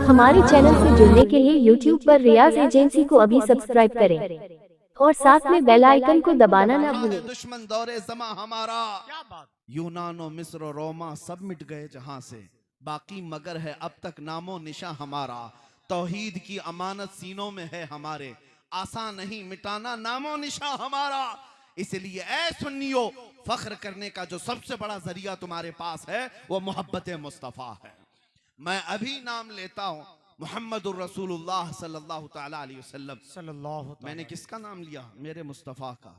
हमारे चैनल से जुड़ने के लिए YouTube पर रियाज एजेंसी को अभी सब्सक्राइब करें और साथ में बेल आइकन को दबाना ना भूलें। दुश्मन दौरे ज़मा हमारा, क्या बात, यूनानो मिस्र रोमा सब मिट गए जहां से, बाकी मगर है अब तक नामो निशा हमारा। तौहीद की अमानत सीनों में है हमारे, आसान नहीं मिटाना नामो निशा हमारा। इसलिए ऐ सुन्नियो, फख्र करने का जो सबसे बड़ा जरिया तुम्हारे पास है वो मोहब्बत मुस्तफ़ा है। मैं अभी नाम लेता हूँ मुहम्मदुर रसूलुल्लाह सल्लल्लाहु तआला अलैहि वसल्लम। मैंने किसका नाम लिया? मेरे मुस्तफ़ा का।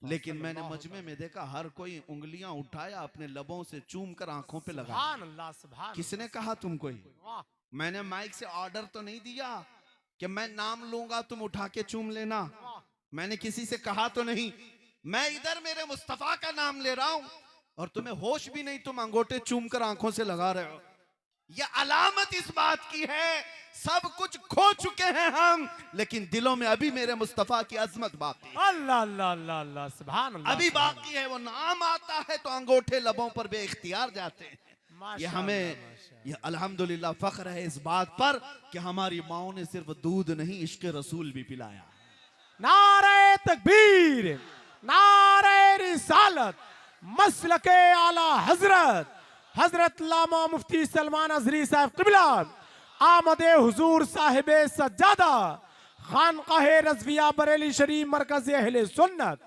लेकिन मैंने मजमे में देखा हर कोई उंगलियां उठाया, अपने लबों से चूम कर आंखों पे लगा। किसने कहा तुम कोई? मैंने माइक से ऑर्डर तो नहीं दिया कि मैं नाम लूंगा तुम उठा के चूम लेना। मैंने किसी से कहा तो नहीं। मैं इधर मेरे मुस्तफ़ा का नाम ले रहा हूं और तुम्हें होश भी नहीं, तुम अंगूठे चूम कर आंखों से लगा रहे हो। यह अलामत इस बात की है सब कुछ खो चुके हैं हम, लेकिन दिलों में अभी मेरे मुस्तफा की अजमत बाकी है। अल्लाह अल्लाह अल्लाह अल्लाह सुभान अल्लाह, अभी बाकी है। वो नाम आता है तो अंगूठे लबों पर बेइख्तियार जाते हैं। ये हमें ये अल्हम्दुलिल्लाह फख्र है इस बात पर कि हमारी माओ ने सिर्फ दूध नहीं इश्क रसूल भी पिलाया। नारे तकबीर, नारे रिसालत, मसलके आला हजरत हजरत लामा मुफ्ती सलमान अजरी साहब क़िबला आमदे हुजूर साहिबे सज्जादा खानकाहे रज़विया बरेली शरीफ मरकज़ अहले सुन्नत।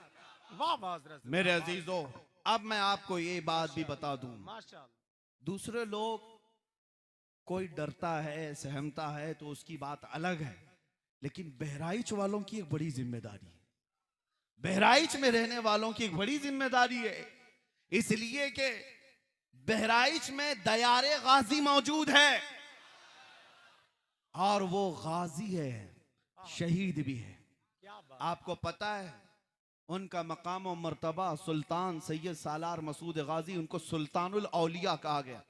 वाह वाह मेरे अजीजों, अब मैं आपको ये बात भी बता दूं, दूसरे लोग कोई डरता है सहमता है तो उसकी बात अलग है, लेकिन बहराइच वालों की एक बड़ी जिम्मेदारी है। बहराइच में रहने वालों की एक बड़ी जिम्मेदारी है, इसलिए कि बहराइच में दयारे गाजी मौजूद है और वो गाजी है, शहीद भी है। आपको पता है उनका मकाम और मर्तबा सुल्तान सैयद सालार मसूद गाजी, उनको सुल्तानुल औलिया कहा गया।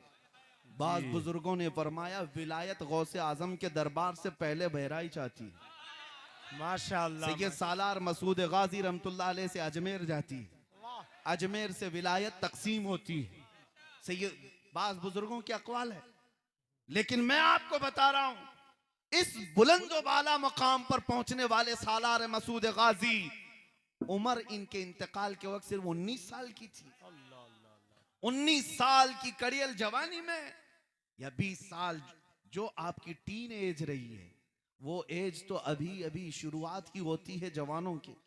बाज बुजुर्गों ने फरमाया विलायत गौसे आजम के दरबार से पहले बहराइच आती है। माशाअल्लाह। सैयद सालार मसूद गाजी रहमतुल्लाह अलैह से अजमेर जाती है, अजमेर से विलायत तकसीम होती है। सैयद बाज बुजुर्गों के अकवाल है, लेकिन मैं आपको बता रहा हूं इस बुलंद बाला मकाम पर पहुंचने वाले सालार मसूद गाजी, उम्र इनके इंतकाल के वक्त सिर्फ 19 साल की थी। 19 साल की कड़ियल जवानी में, या 20 साल जो आपकी टीन एज रही है, वो एज तो अभी अभी शुरुआत ही होती है जवानों की।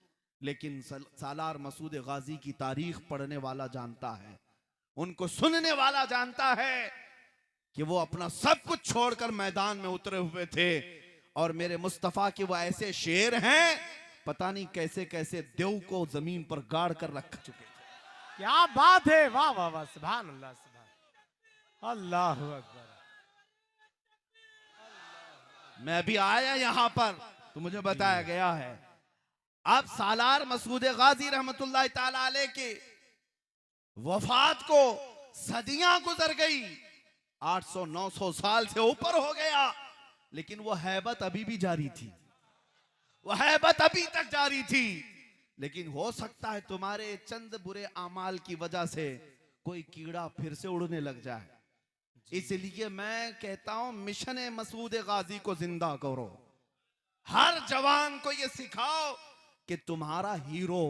लेकिन सालार मसूद गाजी की तारीख पढ़ने वाला जानता है, उनको सुनने वाला जानता है कि वो अपना सब कुछ छोड़कर मैदान में उतरे हुए थे। और मेरे मुस्तफा के वो ऐसे शेर हैं, पता नहीं कैसे कैसे देव को जमीन पर गाड़ कर रख चुके थे। क्या बात है, वाह वाह वाह सुभान अल्लाह, सुभान अल्लाहु अकबर। मैं अभी आया यहां पर तो मुझे बताया गया है अब सालार मसूद गाजी रहमतुल्लाह ताला अलैह के वफात को सदियां गुजर गई, 800-900 साल से ऊपर हो गया, लेकिन वो हैबत अभी भी जारी थी, वो हैबत अभी तक जारी थी। लेकिन हो सकता है तुम्हारे चंद बुरे आमाल की वजह से कोई कीड़ा फिर से उड़ने लग जाए। इसलिए मैं कहता हूं मिशन मसूद गाजी को जिंदा करो। हर जवान को यह सिखाओ कि तुम्हारा हीरो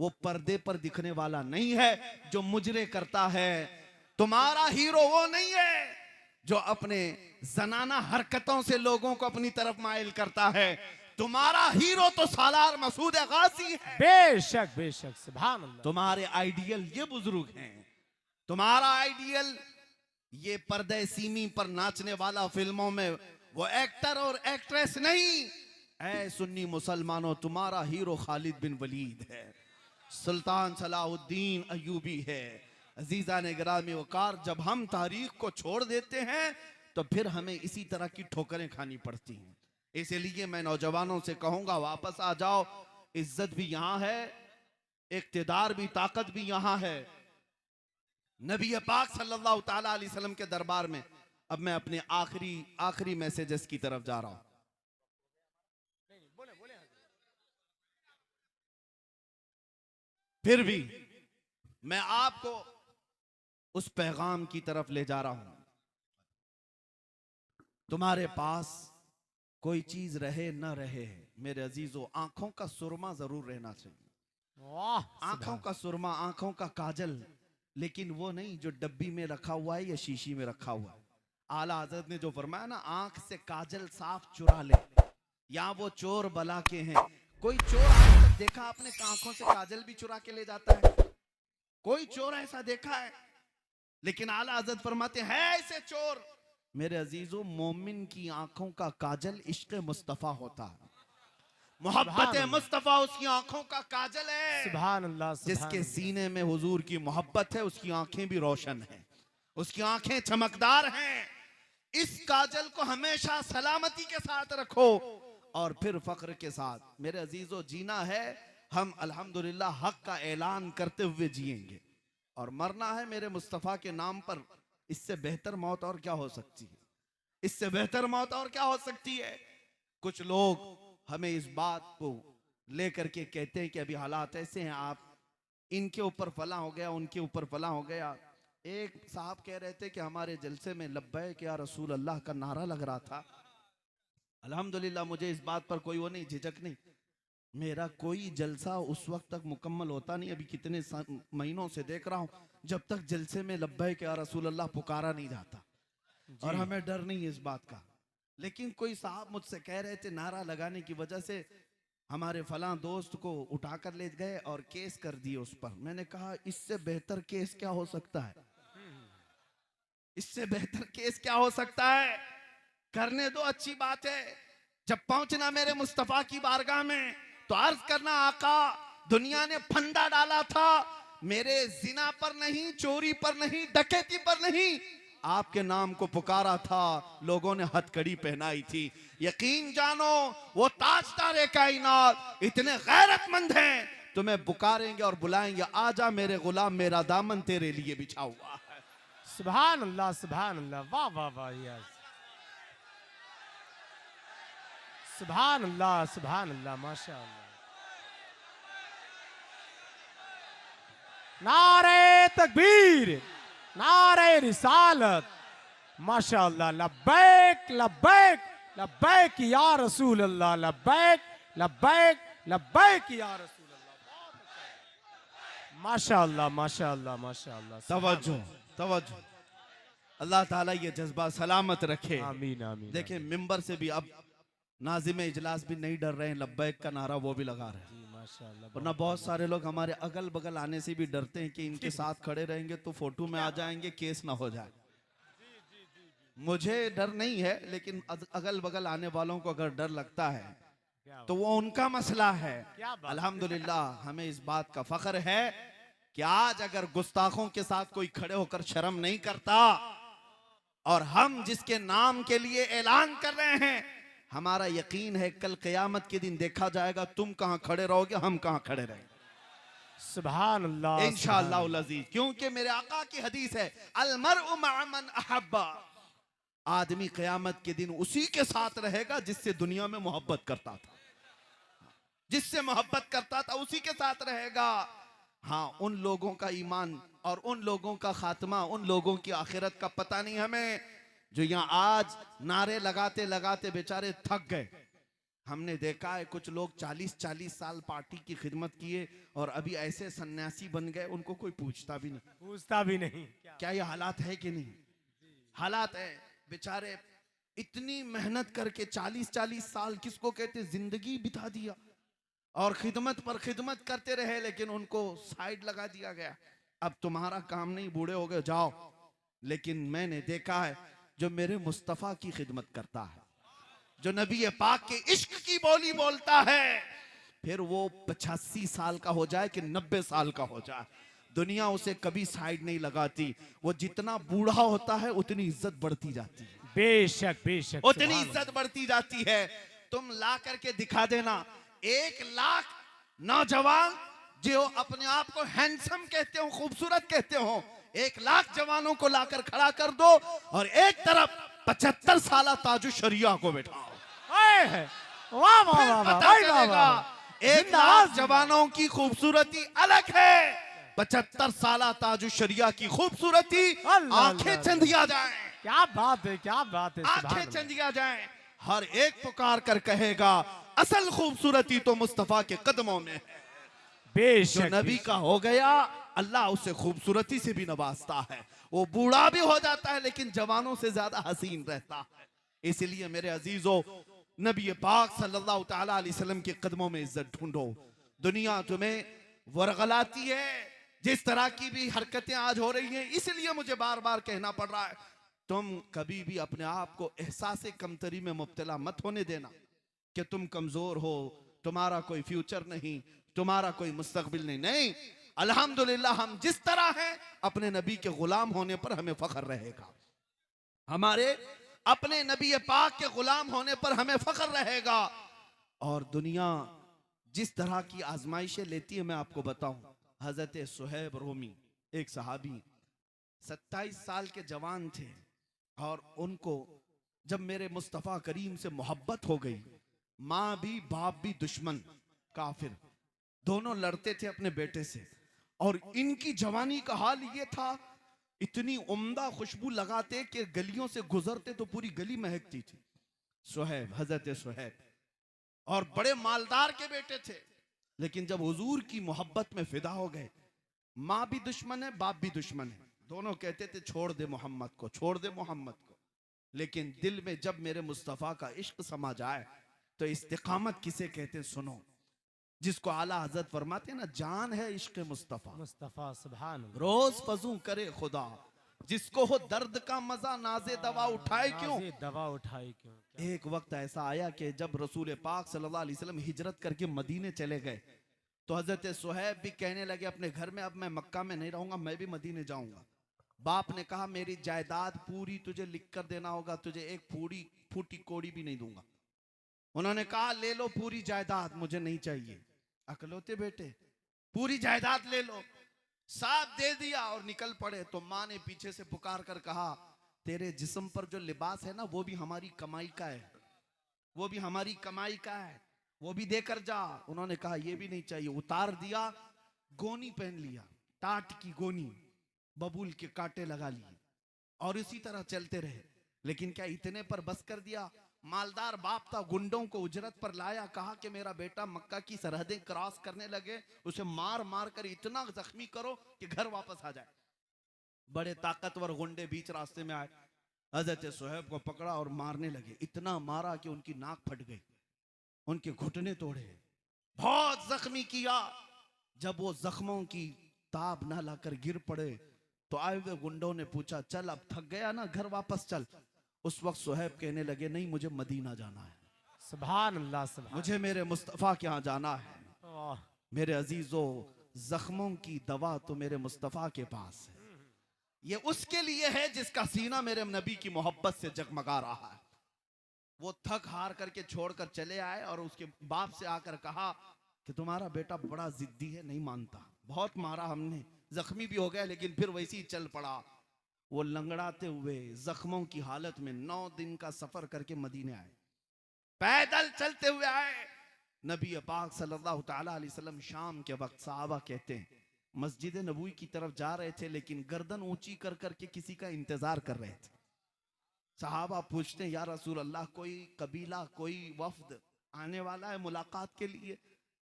वो पर्दे पर दिखने वाला नहीं है जो मुजरे करता है। तुम्हारा हीरो वो नहीं है जो अपने जनाना हरकतों से लोगों को अपनी तरफ माइल करता है। तुम्हारा हीरो तो सालार मसूद गाजी है। बेशक बेशक सुभान अल्लाह। तुम्हारे आइडियल ये बुजुर्ग हैं, तुम्हारा आइडियल ये पर्दे सीमी पर नाचने वाला फिल्मों में वो एक्टर और एक्ट्रेस नहीं। ऐ सुन्नी मुसलमानों, तुम्हारा हीरो खालिद बिन वलीद है, सुल्तान सलाहुद्दीन अयूबी है। अजीजा ने गिरामी वकार, जब हम तारीख को छोड़ देते हैं तो फिर हमें इसी तरह की ठोकरें खानी पड़ती हैं। इसलिए मैं नौजवानों से कहूंगा वापस आ जाओ, इज्जत भी यहां है, इक्तिदार भी, ताकत भी यहां है। नबी पाक सल्लल्लाहु ताला अलैहि वसल्लम के दरबार में अब मैं अपने आखिरी मैसेजेस की तरफ जा रहा हूं। फिर भी मैं आपको उस पैगाम की तरफ ले जा रहा हूं तुम्हारे पास कोई चीज रहे न रहे, मेरे अजीजों, आंखों का सुरमा जरूर रहना चाहिए। वाह आंखों का सुरमा, आंखों का काजल, लेकिन वो नहीं जो डब्बी में रखा हुआ है या शीशी में रखा हुआ है। आला हजरत ने जो फरमाया ना, आंख से काजल साफ चुरा ले, या वो चोर बला के हैं। कोई चोर आज तक देखा आपने आंखों से काजल भी चुरा के ले जाता है? कोई चोर ऐसा देखा है? लेकिन आला हजरत फरमाते हैं ऐसे चोर। मेरे अजीजों, मोमिन की आंखों का काजल इश्क मुस्तफा होता है, मोहब्बत मुस्तफा उसकी आंखों का काजल है। सुभान अल्लाह। जिसके सीने में हुजूर की मोहब्बत है उसकी आंखें भी रोशन हैं, उसकी आंखें चमकदार हैं। इस काजल को हमेशा सलामती के साथ रखो और फिर फख्र के साथ। मेरे अजीजों, जीना है, हम अल्हम्दुलिल्लाह हक का ऐलान करते हुए जिएंगे, और मरना है मेरे मुस्तफा के नाम पर। इससे बेहतर मौत और क्या हो सकती है? इससे बेहतर मौत और क्या हो सकती है? कुछ लोग हमें इस बात को लेकर के कहते हैं कि अभी हालात ऐसे हैं, आप इनके ऊपर फला हो गया, उनके ऊपर फला हो गया। एक साहब कह रहे थे कि हमारे जलसे में लब्बैक या रसूल अल्लाह का नारा लग रहा था। अल्हम्दुलिल्लाह, मुझे इस बात पर कोई वो नहीं, झिझक नहीं। मेरा कोई जलसा उस वक्त तक मुकम्मल होता नहीं, अभी कितने महीनों से देख रहा हूं, जब तक जलसे में लब्बैक या रसूल अल्लाह पुकारा नहीं जाता। और हमें डर नहीं है इस बात का। लेकिन कोई साहब मुझसे कह रहे थे नारा लगाने की वजह से हमारे फलां दोस्त को उठाकर ले गए और केस कर दिए उस पर। मैंने कहा इससे बेहतर केस क्या हो सकता है? इससे बेहतर केस क्या हो सकता है? करने दो, अच्छी बात है। जब पहुंचना मेरे मुस्तफा की बारगाह में तो अर्ज करना, आका दुनिया ने फंदा डाला था मेरे जिना पर नहीं, चोरी पर नहीं, डकैती पर नहीं, आपके नाम को पुकारा था, लोगों ने हथकड़ी पहनाई थी। यकीन जानो वो ताजदार कायनात इतने गैरतमंद हैं, तुम्हें पुकारेंगे और बुलाएंगे, आजा मेरे गुलाम, मेरा दामन तेरे लिए बिछा हुआ है। सुभान अल्लाह, सुभान अल्लाह। वाह वाह वाह यार, सुभान अल्लाह, सुभान अल्लाह, माशाअल्लाह। नारे तकबीर, नारे रिसालत, माशाअल्लाह। लब्बैक लब्बैक लब्बैक या रसूल अल्लाह, लब्बैक लब्बैक लब्बैक या रसूल अल्लाह। माशाअल्लाह माशाअल्लाह माशाअल्लाह। तवज्जो तवज्जो, अल्लाह ताला ये जज्बा सलामत रखे। आमीन आमीन। देखें मिंबर से भी अब नाजिम इजलास भी नहीं डर रहे हैं, लब्बैक का नारा वो भी लगा रहे हैं। वरना बहुत सारे लोग हमारे अगल बगल आने से भी डरते हैं कि इनके साथ खड़े रहेंगे तो फोटो में आ जाएंगे, केस ना हो जाए। मुझे डर नहीं है, लेकिन अगल बगल आने वालों को अगर डर लगता है तो वो उनका मसला है। अल्हम्दुलिल्लाह, हमें इस बात का फख्र है कि आज अगर गुस्ताखों के साथ कोई खड़े होकर शर्म नहीं करता, और हम जिसके नाम के लिए ऐलान कर रहे हैं, हमारा यकीन है कल क़यामत के दिन देखा जाएगा, तुम कहां खड़े रहोगे, हम कहां खड़े रहेंगे। सुभान अल्लाह इंशाअल्लाह अज़ीज़, क्योंकि मेरे आका की हदीस है, अल मर्उ मअ मन अहब्बा, आदमी क़यामत के दिन उसी के साथ रहेगा जिससे दुनिया में मोहब्बत करता था, जिससे मोहब्बत करता था उसी के साथ रहेगा। हाँ, उन लोगों का ईमान और उन लोगों का खात्मा, उन लोगों की आखिरत का पता नहीं हमें, जो यहाँ आज नारे लगाते लगाते बेचारे थक गए। हमने देखा है कुछ लोग 40-40 साल पार्टी की खिदमत किए और अभी ऐसे सन्यासी बन गए, उनको कोई पूछता भी नहीं। क्या ये हालात है कि नहीं? हालात है। बेचारे इतनी मेहनत करके 40-40 साल किसको कहते, जिंदगी बिता दिया और खिदमत पर खिदमत करते रहे, लेकिन उनको साइड लगा दिया गया। अब तुम्हारा काम नहीं, बूढ़े हो गए, जाओ। लेकिन मैंने देखा है जो मेरे मुस्तफा की खिदमत करता है, जो नबी पाक के इश्क की बोली बोलता है, फिर वो 85 साल का हो जाए कि 90 साल का हो जाए, दुनिया उसे कभी साइड नहीं लगाती। वो जितना बूढ़ा होता है उतनी इज्जत बढ़ती जाती है। बेशक बेशक, उतनी इज्जत बढ़ती जाती है। तुम ला करके दिखा देना 1 लाख नौजवान जो अपने आप को हैंडसम कहते हो, खूबसूरत कहते हो, 1 लाख जवानों को लाकर खड़ा कर दो और एक तरफ 75 साल ताजु शरिया को बैठाओ। वाह वाह वाह, 1 लाख जवानों की खूबसूरती अलग है, 75 साल ताजु शरिया की खूबसूरती आंखें चंदिया जाए। क्या बात है, क्या बात है, सुभान आंखें अल्लाह। चंदिया जाएं, हर एक पुकार कर कहेगा असल खूबसूरती तो मुस्तफा के कदमों में है। जो बेशक नबी का हो गया अल्लाह उसे खूबसूरती से भी नवाजता है। वो बूढ़ा भी हो जाता है लेकिन जवानों से ज्यादा हसीन रहता है। इसलिए मेरे अजीजों, नबी पाक सल्लल्लाहु तआला अलैहि वसल्लम के कदमों में इज्जत ढूंढो। दुनिया तुम्हें वरगलाती है, जिस तरह की भी हरकतें आज हो रही हैं, इसलिए मुझे बार बार कहना पड़ रहा है, तुम कभी भी अपने आप को एहसास कमतरी में मुब्तला मत होने देना कि तुम कमजोर हो, तुम्हारा कोई फ्यूचर नहीं, तुम्हारा कोई मुस्तकबिल नहीं। नहीं, अल्हम्दुलिल्लाह हम जिस तरह हैं अपने नबी के गुलाम होने पर हमें फख्र रहेगा। हमारे अपने नबी पाक के गुलाम होने पर हमें फख्र रहेगा। और दुनिया जिस तरह की आजमाइशें लेती है, मैं आपको बताऊं, हजरत सुहैब रोमी एक सहाबी 27 साल के जवान थे और उनको जब मेरे मुस्तफ़ा करीम से मोहब्बत हो गई, माँ भी बाप भी दुश्मन काफिर दोनों लड़ते थे अपने बेटे से, और इनकी जवानी का हाल ये था, इतनी उम्दा खुशबू लगाते कि गलियों से गुजरते तो पूरी गली महकती थी। सुहैब, हजरत सुहैब, और बड़े मालदार के बेटे थे, लेकिन जब हुजूर की मोहब्बत में फिदा हो गए, माँ भी दुश्मन है बाप भी दुश्मन है, दोनों कहते थे छोड़ दे मोहम्मद को, छोड़ दे मोहम्मद को। लेकिन दिल में जब मेरे मुस्तफ़ा का इश्क समा जाए तो इस्तिकामत किसे कहते हैं सुनो, जिसको आला हजरत फरमाते हैं ना, जान है इश्क मुस्तफ़ा, मुस्तफा सुभान अल्लाह। रोज फजू करे खुदा, जिसको हो दर्द का मजा नाजे दवा उठाए क्यों। नाज़े दवा उठाई क्यों। एक वक्त ऐसा आया कि जब रसूल पाक सल्लल्लाहु अलैहि वसल्लम हिजरत करके मदीने चले गए तो हजरत सुहैब भी कहने लगे अपने घर में, अब मैं मक्का में नहीं रहूंगा, मैं भी मदीने जाऊंगा। बाप ने कहा मेरी जायदाद पूरी तुझे लिख कर देना होगा, तुझे एक फूटी कोड़ी भी नहीं दूंगा। उन्होंने कहा ले लो पूरी जायदाद, मुझे नहीं चाहिए। अकलौते बेटे, पूरी जायदाद ले लो। साथ दे दिया और निकल पड़े। तो माँ ने पीछे से पुकार कर कहा तेरे जिस्म पर जो लिबास है ना, वो भी हमारी कमाई का है, वो भी हमारी कमाई का है, वो भी देकर जा। उन्होंने कहा ये भी नहीं चाहिए। उतार दिया, गोनी पहन लिया, टाट की गोनी, बबूल के कांटे लगा लिए और इसी तरह चलते रहे। लेकिन क्या इतने पर बस कर दिया? मालदार बाप था, गुंडों को उजरत पर लाया, कहा कि मेरा बेटा मक्का की सरहदें क्रॉस करने लगे, उसे मार मार कर इतना जख्मी करो कि घर वापस आ जाए। बड़े ताकतवर गुंडे बीच रास्ते में आए, हजरत सुहैब को पकड़ा और मारने लगे। इतना मारा कि उनकी नाक फट गई, उनके घुटने तोड़े, बहुत जख्मी किया। जब वो जख्मों की ताब ना लाकर गिर पड़े तो आए हुए गुंडों ने पूछा चल अब थक गया ना, घर वापस चल। उस वक्त सुहैब कहने लगे नहीं, मुझे मदीना जाना है, सुभान अल्लाह, सुभान मुझे मेरे मुस्तफ़ा के यहाँ जाना है। अल्लाह। मेरे अजीजों, जख्मों की दवा तो मेरे मुस्तफ़ा के पास है। ये उसके लिए है जिसका सीना मेरे नबी की मोहब्बत से जगमगा रहा है। वो थक हार करके छोड़कर चले आए और उसके बाप से आकर कहा कि तुम्हारा बेटा बड़ा जिद्दी है, नहीं मानता, बहुत मारा हमने, जख्मी भी हो गया लेकिन फिर वैसे ही चल पड़ा। वो लंगड़ाते हुए जख्मों की हालत में 9 दिन का सफर करके मदीने आए, पैदल चलते हुए आए। नबी पाक सल्लल्लाहु तआला अलैहि वसल्लम शाम के वक्त, सहाबा कहते हैं, मस्जिद नबवी की तरफ जा रहे थे लेकिन गर्दन ऊंची कर करके किसी का इंतजार कर रहे थे। सहाबा पूछते हैं या रसूल अल्लाह, कोई कबीला, कोई वफ्द आने वाला है मुलाकात के लिए?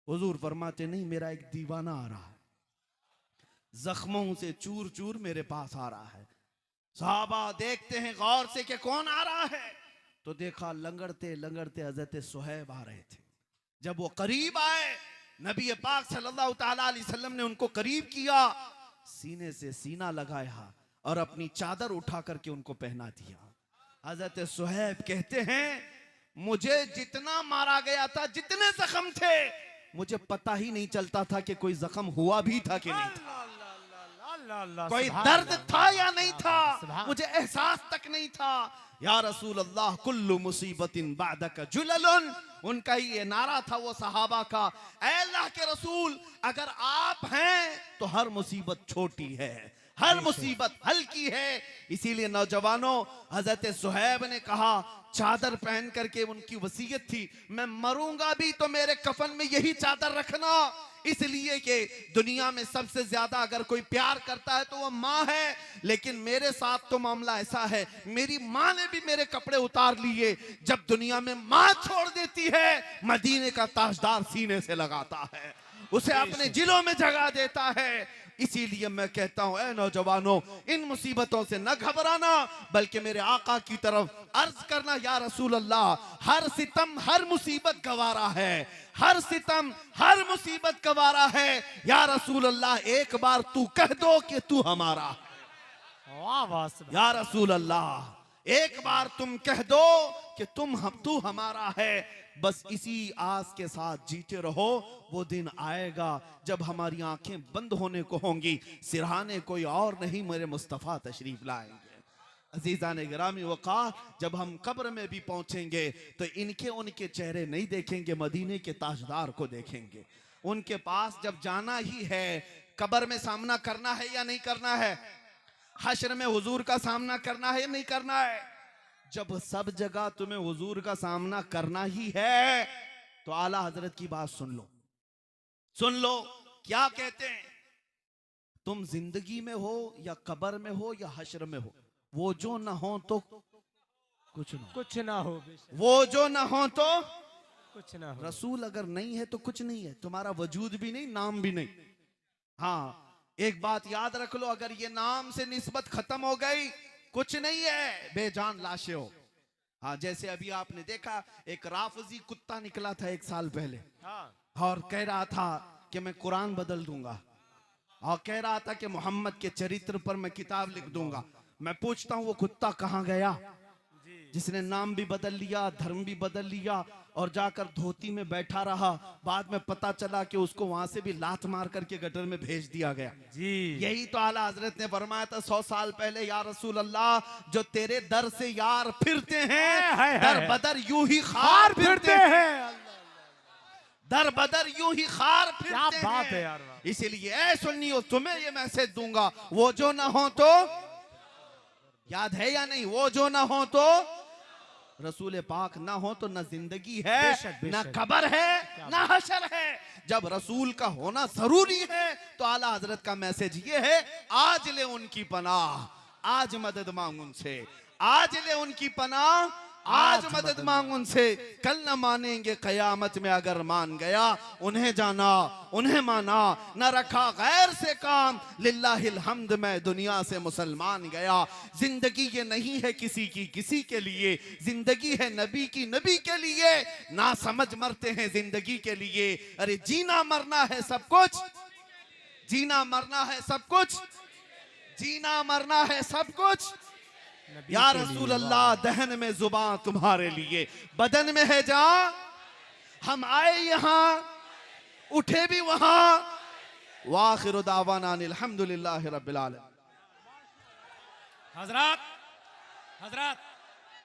हुजूर फरमाते नहीं, मेरा एक दीवाना आ रहा है, जख्मों से चूर चूर मेरे पास आ रहा है। सहाबा देखते हैं गौर से कि कौन आ रहा है, तो देखा लंगड़ते लंगड़ते हजरत सुहैब आ रहे थे। जब वो करीब आए, नबी पाक सल्लल्लाहु तआला अलैहि वसल्लम ने उनको करीब किया, सीने से सीना लगाया और अपनी चादर उठा करके उनको पहना दिया। हजरत सुहैब कहते हैं मुझे जितना मारा गया था, जितने जख्म थे, मुझे पता ही नहीं चलता था कि कोई जख्म हुआ भी था कि नहीं था, कोई दर्द था या नहीं था, मुझे एहसास तक नहीं था। या रसूल अल्लाह कुल्लु मुसीबतिन बादक जुललुन, उनका ही ये नारा था वो सहाबा का, ऐ अल्लाह के रसूल अगर आप हैं तो हर मुसीबत छोटी है, हर मुसीबत हल्की है। इसीलिए नौजवानों, हजरत सुहैब ने कहा, चादर पहन करके उनकी वसीयत थी, मैं मरूंगा भी तो मेरे कफन में यही चादर रखना, इसलिए कि दुनिया में सबसे ज्यादा अगर कोई प्यार करता है तो वो माँ है, लेकिन मेरे साथ तो मामला ऐसा है, मेरी माँ ने भी मेरे कपड़े उतार लिए। जब दुनिया में माँ छोड़ देती है, मदीने का ताजदार सीने से लगाता है, उसे अपने जिलों में जगह देता है। इसीलिए मैं कहता हूं, ऐ नौजवानों, इन मुसीबतों से न घबराना, बल्कि मेरे आका की तरफ अर्ज करना, या रसूल अल्लाह, हर सितम हर मुसीबत गवारा है, हर सितम हर मुसीबत गवारा है। या रसूल अल्लाह, एक बार तू कह दो कि तू हमारा है। वाह वाह सुभान। या रसूल अल्लाह, एक बार तुम कह दो कि तू हमारा है। बस इसी आस के साथ जीते रहो, वो दिन आएगा जब हमारी आंखें बंद होने को होंगी, सिरहाने कोई और नहीं, मेरे मुस्तफ़ा तशरीफ लाएंगे। अजीज़ान गिरामी वक़ार, जब हम कब्र में भी पहुंचेंगे तो उनके चेहरे नहीं देखेंगे, मदीने के ताजदार को देखेंगे। उनके पास जब जाना ही है, कब्र में सामना करना है या नहीं करना है, हश्र में हुजूर का सामना करना है या नहीं करना है। जब सब जगह तुम्हें हुजूर का सामना करना ही है, तो आला हजरत की बात सुन लो, क्या कहते हैं, तुम जिंदगी में हो या कब्र में हो या हश्र में हो, वो जो ना हो तो कुछ ना हो, वो जो ना हो तो कुछ ना हो। रसूल अगर नहीं है तो कुछ नहीं है, तुम्हारा वजूद भी नहीं, नाम भी नहीं। हाँ, एक बात याद रख लो, अगर ये नाम से निस्बत खत्म हो गई, कुछ नहीं है, बेजान लाशें हो। हाँ, जैसे अभी आपने देखा, एक राफजी कुत्ता निकला था 1 साल पहले, और कह रहा था कि मैं कुरान बदल दूंगा, और कह रहा था कि मोहम्मद के चरित्र पर मैं किताब लिख दूंगा। मैं पूछता हूँ, वो कुत्ता कहाँ गया जिसने नाम भी बदल लिया, धर्म भी बदल लिया, और जाकर धोती में बैठा रहा? बाद में पता चला कि उसको वहां से भी लात मार करके गटर में भेज दिया गया। जी, यही तो आला हजरत ने फरमाया था 100 साल पहले, या रसूल अल्लाह, जो तेरे दर से यार फिरते हैं, दर बदर यूं ही खार फिरते हैं, दर बदर यूं ही खार फिरते हैं। क्या बात है यार। इसीलिए ऐ सुन्नियो, तुम्हें ये मैसेज दूंगा, वो जो ना हो तो, याद है या नहीं, वो जो ना हो तो रसूल पाक ना हो तो न जिंदगी है, न कब्र है, न हशर है। जब रसूल का होना जरूरी है तो आला हजरत का मैसेज ये है, आज ले उनकी पनाह, आज मदद मांग उनसे, आज ले उनकी पनाह, आज मदद मांग उनसे। कल न मानेंगे कयामत में, अगर मान गया उन्हें जाना, उन्हें माना, न रखा गैर से काम, लिल्लाहिल हम्द, मैं दुनिया से मुसलमान गया। जिंदगी ये नहीं है किसी की किसी के लिए, जिंदगी है नबी की नबी के लिए। ना समझ मरते हैं जिंदगी के लिए, अरे जीना मरना है सब कुछ, जीना मरना है सब कुछ, जीना मरना है सब कुछ। या रसूल अल्लाह, दहन में जुबान तुम्हारे लिए, बदन में है जान, हम आए यहाँ, उठे भी वहां। वाखिर दावाना अल्हम्दुलिल्लाहि रब्बिल आलमीन। हजरत